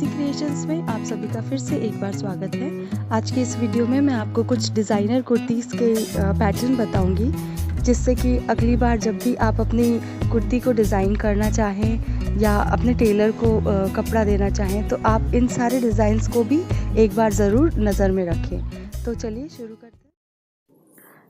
Easy creations में आप सभी का फिर से एक बार स्वागत है। आज के इस वीडियो में मैं आपको कुछ डिज़ाइनर कुर्तीज़ के पैटर्न बताऊंगी, जिससे कि अगली बार जब भी आप अपनी कुर्ती को डिज़ाइन करना चाहें या अपने टेलर को कपड़ा देना चाहें तो आप इन सारे डिज़ाइंस को भी एक बार ज़रूर नज़र में रखें। तो चलिए शुरू करते हैं।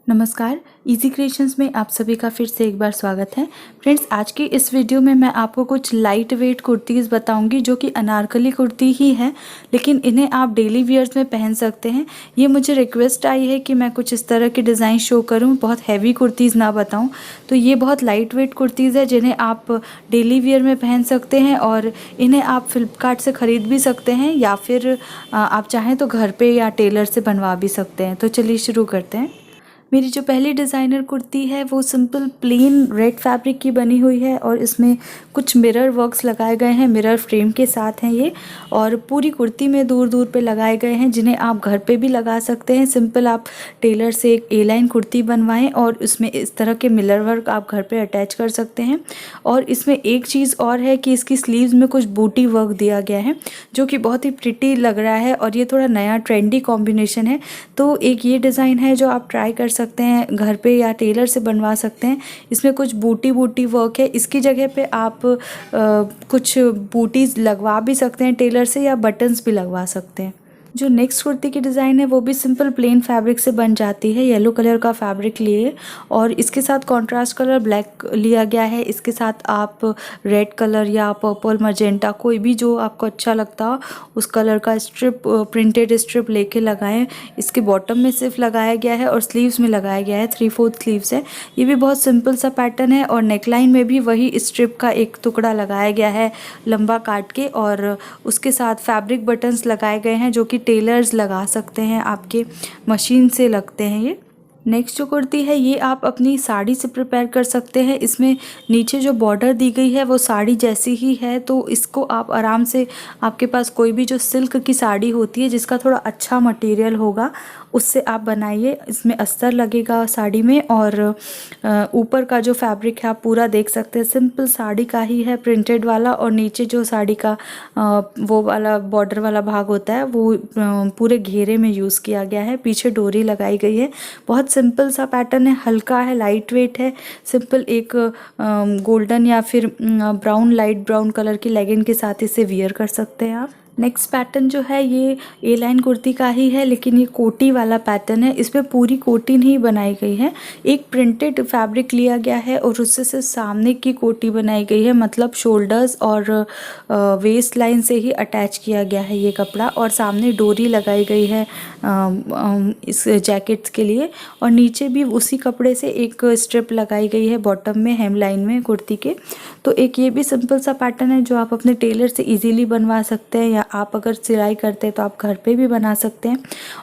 नमस्कार, इजी क्रिएशंस में आप सभी का फिर से एक बार स्वागत है। फ्रेंड्स, आज की इस वीडियो में मैं आपको कुछ लाइट वेट कुर्तीज़ बताऊंगी जो कि अनारकली कुर्ती ही है, लेकिन इन्हें आप डेली वियर्स में पहन सकते हैं। ये मुझे रिक्वेस्ट आई है कि मैं कुछ इस तरह के डिज़ाइन शो करूं, बहुत हैवी कुर्तीज़ ना बताऊं। तो ये बहुत लाइट वेट कुर्तीज़ है जिन्हें आप डेली वियर में पहन सकते हैं और इन्हें आप फ्लिपकार्ट से ख़रीद भी सकते हैं या फिर आप चाहें तो घर पर या टेलर से बनवा भी सकते हैं। तो चलिए शुरू करते हैं। मेरी जो पहली डिज़ाइनर कुर्ती है वो सिंपल प्लेन रेड फैब्रिक की बनी हुई है और इसमें कुछ मिरर वर्क्स लगाए गए हैं, मिरर फ्रेम के साथ हैं ये, और पूरी कुर्ती में दूर दूर पे लगाए गए हैं जिन्हें आप घर पे भी लगा सकते हैं। सिंपल आप टेलर से एक ए लाइन कुर्ती बनवाएं और उसमें इस तरह के मिरर वर्क आप घर पे अटैच कर सकते हैं। और इसमें एक चीज़ और है कि इसकी स्लीव्स में कुछ बूटी वर्क दिया गया है जो कि बहुत ही प्रिटी लग रहा है और ये थोड़ा नया ट्रेंडी कॉम्बिनेशन है। तो एक ये डिज़ाइन है जो आप ट्राई कर सकते हैं, घर पे या टेलर से बनवा सकते हैं। इसमें कुछ बूटी वर्क है, इसकी जगह पे आप कुछ बूटीज लगवा भी सकते हैं टेलर से या बटन्स भी लगवा सकते हैं। जो नेक्स्ट कुर्ती की डिज़ाइन है वो भी सिंपल प्लेन फैब्रिक से बन जाती है। येलो कलर का फैब्रिक लिए और इसके साथ कॉन्ट्रास्ट कलर ब्लैक लिया गया है। इसके साथ आप रेड कलर या पर्पल मजेंटा कोई भी जो आपको अच्छा लगता हो उस कलर का स्ट्रिप, प्रिंटेड स्ट्रिप लेके लगाएं। इसके बॉटम में सिर्फ लगाया गया है और स्लीव्स में लगाया गया है, 3/4 स्लीव्स है। ये भी बहुत सिंपल सा पैटर्न है और नेकलाइन में भी वही स्ट्रिप का एक टुकड़ा लगाया गया है लंबा काट के, और उसके साथ फैब्रिक बटन्स लगाए गए हैं जो कि टेलर्स लगा सकते हैं, आपके मशीन से लगते हैं ये। नेक्स्ट जो कुर्ती है ये आप अपनी साड़ी से प्रिपेयर कर सकते हैं। इसमें नीचे जो बॉर्डर दी गई है वो साड़ी जैसी ही है, तो इसको आप आराम से, आपके पास कोई भी जो सिल्क की साड़ी होती है जिसका थोड़ा अच्छा मटेरियल होगा उससे आप बनाइए। इसमें अस्तर लगेगा साड़ी में और ऊपर का जो फैब्रिक है आप पूरा देख सकते हैं, सिंपल साड़ी का ही है, प्रिंटेड वाला। और नीचे जो साड़ी का वो वाला बॉर्डर वाला भाग होता है वो पूरे घेरे में यूज़ किया गया है। पीछे डोरी लगाई गई है। बहुत सिंपल सा पैटर्न है, हल्का है, लाइट वेट है। सिंपल एक गोल्डन या फिर ब्राउन, लाइट ब्राउन कलर की लेगिंग के साथ इसे वियर कर सकते हैं आप। नेक्स्ट पैटर्न जो है ये ए लाइन कुर्ती का ही है, लेकिन ये कोटी वाला पैटर्न है। इसमें पूरी कोटी नहीं बनाई गई है, एक प्रिंटेड फैब्रिक लिया गया है और उससे सिर्फ सामने की कोटी बनाई गई है, मतलब शोल्डर्स और वेस्ट लाइन से ही अटैच किया गया है ये कपड़ा। और सामने डोरी लगाई गई है इस जैकेट्स के लिए, और नीचे भी उसी कपड़े से एक स्ट्रिप लगाई गई है बॉटम में, हेम लाइन में कुर्ती के। तो एक ये भी सिंपल सा पैटर्न है जो आप अपने टेलर से इजीली बनवा सकते हैं, या आप अगर सिलाई करते हैं तो आप घर पे भी बना सकते हैं।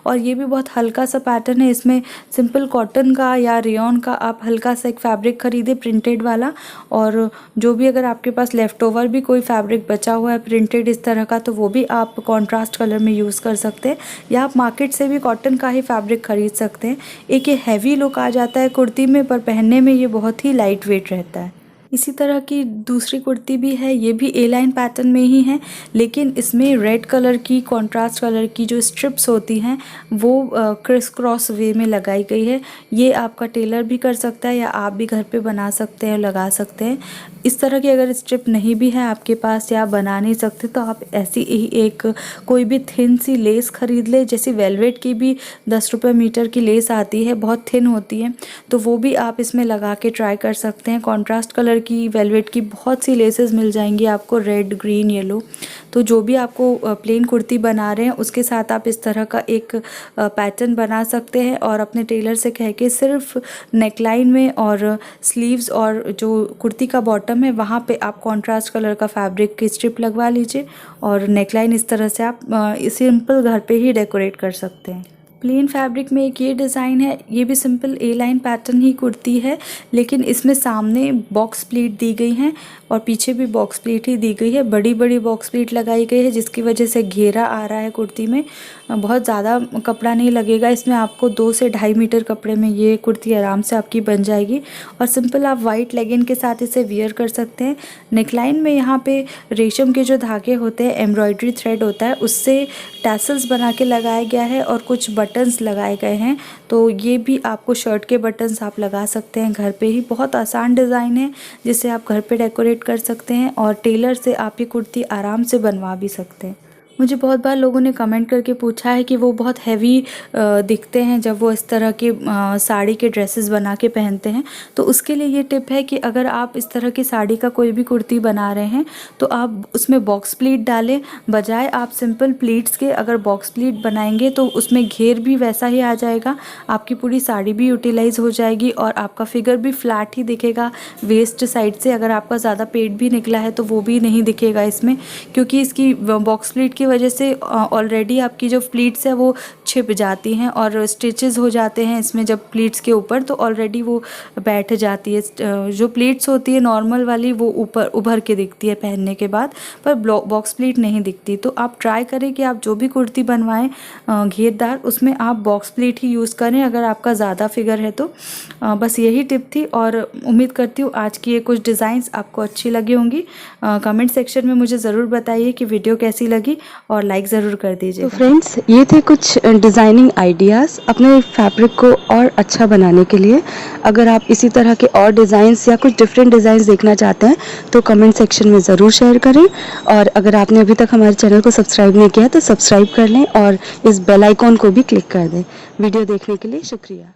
और ये भी बहुत हल्का सा पैटर्न है। इसमें सिंपल कॉटन का या रेयॉन का आप हल्का सा एक फैब्रिक खरीदे प्रिंटेड वाला, और जो भी अगर आपके पास लेफ़्ट ओवर भी कोई फैब्रिक बचा हुआ है प्रिंटेड इस तरह का, तो वो भी आप कॉन्ट्रास्ट कलर में यूज़ कर सकते हैं, या आप मार्केट से भी कॉटन का ही फैब्रिक खरीद सकते हैं। एक ये हैवी लुक आ जाता है कुर्ती में, पर पहनने में ये बहुत ही लाइट वेट रहता है। इसी तरह की दूसरी कुर्ती भी है, ये भी ए लाइन पैटर्न में ही है, लेकिन इसमें रेड कलर की, कॉन्ट्रास्ट कलर की जो स्ट्रिप्स होती हैं वो क्रिस क्रॉस वे में लगाई गई है। ये आपका टेलर भी कर सकता है या आप भी घर पे बना सकते हैं, लगा सकते हैं। इस तरह की अगर स्ट्रिप नहीं भी है आपके पास या आप बना नहीं सकते तो आप ऐसी ही एक कोई भी थिन सी लेस खरीद ले, जैसे वेलवेट की भी 10 रुपये मीटर की लेस आती है, बहुत थिन होती है, तो वो भी आप इसमें लगा के ट्राई कर सकते हैं। कॉन्ट्रास्ट कलर की वेलवेट की बहुत सी लेसेस मिल जाएंगी आपको, रेड, ग्रीन, येलो। तो जो भी आपको प्लेन कुर्ती बना रहे हैं उसके साथ आप इस तरह का एक पैटर्न बना सकते हैं और अपने टेलर से कह के सिर्फ नेकलाइन में और स्लीव्स और जो कुर्ती का बॉटम है वहाँ पे आप कॉन्ट्रास्ट कलर का फैब्रिक की स्ट्रिप लगवा लीजिए और नेकलाइन इस तरह से आप सिंपल घर पे ही डेकोरेट कर सकते हैं। प्लेन फैब्रिक में एक ये डिज़ाइन है, ये भी सिंपल ए लाइन पैटर्न ही कुर्ती है, लेकिन इसमें सामने बॉक्स प्लीट दी गई हैं और पीछे भी बॉक्स प्लीट ही दी गई है। बड़ी बड़ी बॉक्स प्लीट लगाई गई है जिसकी वजह से घेरा आ रहा है कुर्ती में। बहुत ज़्यादा कपड़ा नहीं लगेगा इसमें, आपको 2 से 2.5 मीटर कपड़े में ये कुर्ती आराम से आपकी बन जाएगी। और सिंपल आप वाइट लेगिन के साथ इसे वियर कर सकते हैं। नेकलाइन में यहाँ पे रेशम के जो धागे होते हैं, एम्ब्रॉयडरी थ्रेड होता है, उससे टैसल्स बना के लगाया गया है और कुछ बटन्स लगाए गए हैं। तो ये भी आपको शर्ट के बटन्स आप लगा सकते हैं घर पे ही। बहुत आसान डिज़ाइन है जिसे आप घर पे डेकोरेट कर सकते हैं और टेलर से आप ये कुर्ती आराम से बनवा भी सकते हैं। मुझे बहुत बार लोगों ने कमेंट करके पूछा है कि वो बहुत हैवी दिखते हैं जब वो इस तरह के साड़ी के ड्रेसेस बना के पहनते हैं। तो उसके लिए ये टिप है कि अगर आप इस तरह की साड़ी का कोई भी कुर्ती बना रहे हैं तो आप उसमें बॉक्स प्लीट डालें, बजाय आप सिंपल प्लीट्स के अगर बॉक्स प्लीट बनाएंगे तो उसमें घेर भी वैसा ही आ जाएगा, आपकी पूरी साड़ी भी यूटिलाइज हो जाएगी और आपका फिगर भी फ्लैट ही दिखेगा वेस्ट साइड से। अगर आपका ज़्यादा पेट भी निकला है तो वो भी नहीं दिखेगा इसमें, क्योंकि इसकी बॉक्स प्लीट की वजह से ऑलरेडी आपकी जो प्लीट्स है वो छिप जाती हैं और स्टिचेस हो जाते हैं इसमें जब प्लीट्स के ऊपर, तो ऑलरेडी वो बैठ जाती है। जो प्लीट्स होती है नॉर्मल वाली वो ऊपर उभर के दिखती है पहनने के बाद, पर बॉक्स प्लीट नहीं दिखती। तो आप ट्राई करें कि आप जो भी कुर्ती बनवाएं घेरदार, उसमें आप बॉक्स प्लीट ही यूज़ करें अगर आपका ज़्यादा फिगर है तो। बस यही टिप थी और उम्मीद करती हूँ आज की ये कुछ डिज़ाइंस आपको अच्छी लगी होंगी। कमेंट सेक्शन में मुझे ज़रूर बताइए कि वीडियो कैसी लगी और लाइक ज़रूर कर दीजिए। तो फ्रेंड्स, ये थे कुछ डिज़ाइनिंग आइडियाज़ अपने फैब्रिक को और अच्छा बनाने के लिए। अगर आप इसी तरह के और डिज़ाइंस या कुछ डिफरेंट डिज़ाइंस देखना चाहते हैं तो कमेंट सेक्शन में ज़रूर शेयर करें। और अगर आपने अभी तक हमारे चैनल को सब्सक्राइब नहीं किया तो सब्सक्राइब कर लें और इस बेल आइकॉन को भी क्लिक कर दें। वीडियो देखने के लिए शुक्रिया।